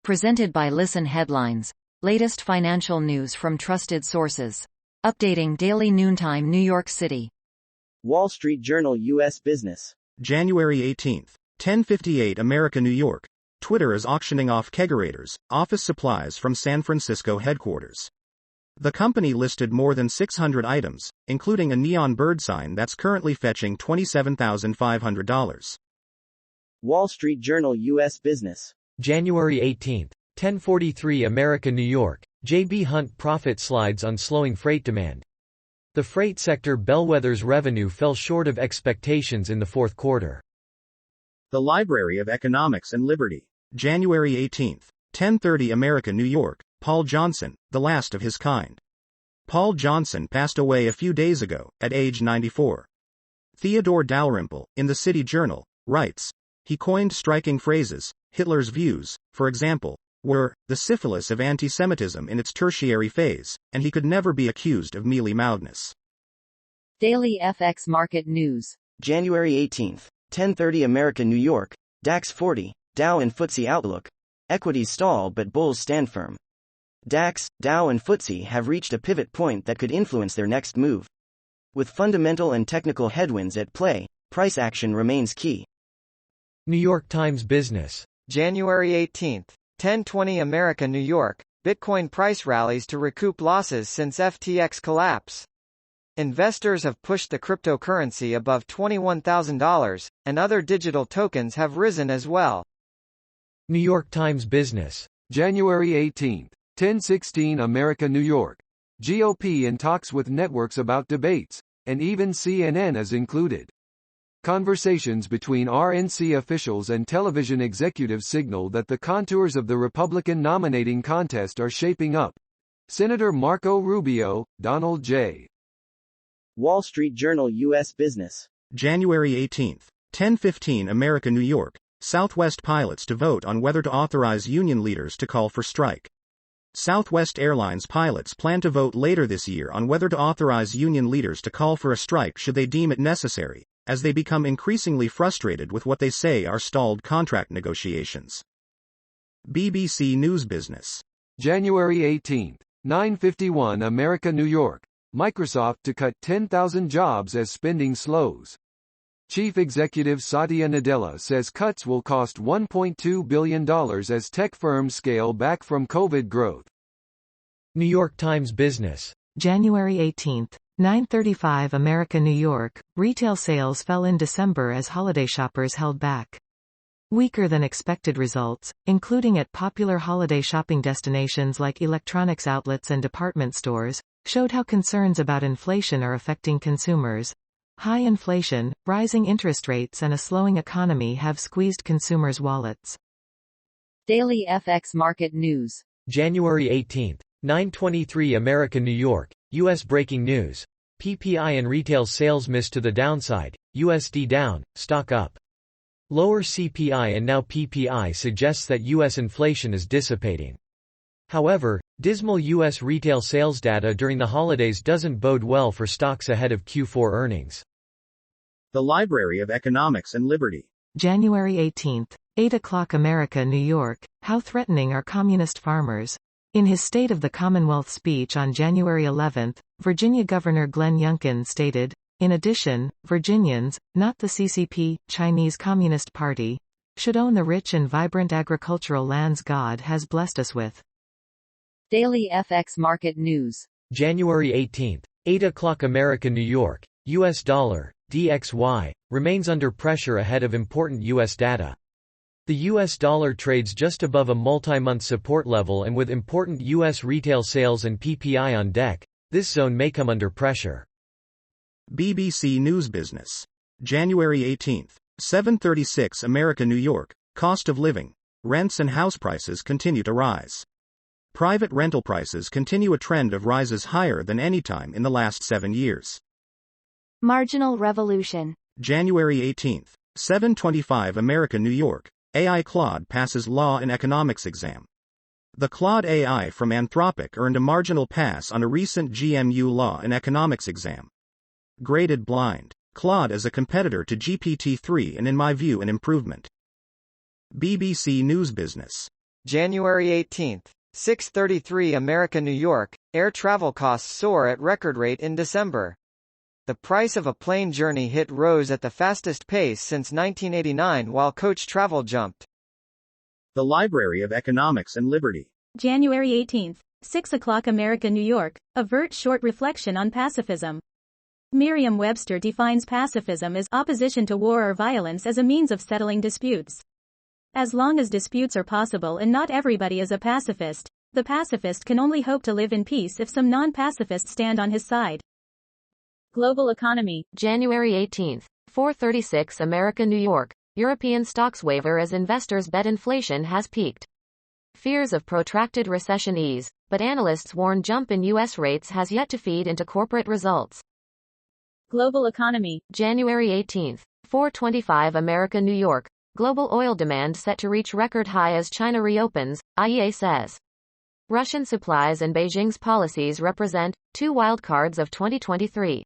Presented by Listen Headlines. Latest financial news from trusted sources. Updating daily noontime New York City. Wall Street Journal U.S. Business. January 18, 10:58 America, New York. Twitter is auctioning off kegerators, office supplies from San Francisco headquarters. The company listed more than 600 items, including a neon bird sign that's currently fetching $27,500. Wall Street Journal U.S. Business. January 18, 10:43 America, New York. J.B. Hunt profit slides on slowing freight demand. The freight sector bellwether's revenue fell short of expectations in the fourth quarter. The Library of Economics and Liberty. January 18, 10:30 America, New York. Paul Johnson, the last of his kind. Paul Johnson passed away a few days ago, at age 94. Theodore Dalrymple, in the City Journal, writes, he coined striking phrases. Hitler's views, for example, were the syphilis of anti-Semitism in its tertiary phase, and he could never be accused of mealy-mouthness. Daily FX Market News. January 18, 10:30 America, New York. DAX 40, Dow and FTSE Outlook. Equities stall but bulls stand firm. DAX, Dow and FTSE have reached a pivot point that could influence their next move. With fundamental and technical headwinds at play, price action remains key. New York Times Business. January 18, 10:20 America, New York. Bitcoin price rallies to recoup losses since FTX collapse. Investors have pushed the cryptocurrency above $21,000, and other digital tokens have risen as well. New York Times Business. January 18, 10:16 America, New York. GOP in talks with networks about debates, and even CNN is included. Conversations between RNC officials and television executives signal that the contours of the Republican nominating contest are shaping up. Senator Marco Rubio, Donald J. Wall Street Journal U.S. Business. January 18, 10:15 America, New York. Southwest pilots to vote on whether to authorize union leaders to call for strike. Southwest Airlines pilots plan to vote later this year on whether to authorize union leaders to call for a strike should they deem it necessary, as they become increasingly frustrated with what they say are stalled contract negotiations. BBC News Business. January 18, 9:51 America, New York. Microsoft to cut 10,000 jobs as spending slows. Chief Executive Satya Nadella says cuts will cost $1.2 billion as tech firms scale back from COVID growth. New York Times Business. January 18, 9:35 America, New York. Retail sales fell in December as holiday shoppers held back. Weaker than expected results, including at popular holiday shopping destinations like electronics outlets and department stores, showed how concerns about inflation are affecting consumers. High inflation, rising interest rates and a slowing economy have squeezed consumers' wallets. Daily FX Market News. January 18, 9:23 America, New York. U.S. breaking news. PPI and retail sales missed to the downside, USD down, stock up. Lower CPI and now PPI suggests that U.S. inflation is dissipating. However, dismal U.S. retail sales data during the holidays doesn't bode well for stocks ahead of Q4 earnings. The Library of Economics and Liberty. January 18, 8 o'clock America, New York. How threatening are communist farmers? In his State of the Commonwealth speech on January 11, Virginia Governor Glenn Youngkin stated, in addition, Virginians, not the CCP, Chinese Communist Party, should own the rich and vibrant agricultural lands God has blessed us with. Daily FX Market News. January 18, 8 o'clock America, New York. U.S. dollar, DXY, remains under pressure ahead of important U.S. data. The U.S. dollar trades just above a multi-month support level, and with important U.S. retail sales and PPI on deck, this zone may come under pressure. BBC News Business. January 18, 7:36 America, New York. Cost of living. Rents and house prices continue to rise. Private rental prices continue a trend of rises higher than any time in the last 7 years. Marginal Revolution. January 18, 7:25 America, New York. AI Claude passes law and economics exam. The Claude AI from Anthropic earned a marginal pass on a recent GMU law and economics exam. Graded blind. Claude is a competitor to GPT-3 and in my view an improvement. BBC News Business. January 18th. 6:33 America New York, air travel costs soar at record rate in December. The price of a plane journey rose at the fastest pace since 1989 while coach travel jumped. The Library of Economics and Liberty. January 18th. 6 o'clock America New York, avert short reflection on pacifism. Merriam-Webster defines pacifism as opposition to war or violence as a means of settling disputes. As long as disputes are possible and not everybody is a pacifist, the pacifist can only hope to live in peace if some non-pacifists stand on his side. Global economy. January 18th. 4:36 America New York. European stocks waver as investors bet inflation has peaked. Fears of protracted recession ease, but analysts warn jump in U.S. rates has yet to feed into corporate results. Global economy. January 18th. 4:25 America New York. Global oil demand set to reach record high as China reopens, IEA says. Russian supplies and Beijing's policies represent two wildcards of 2023.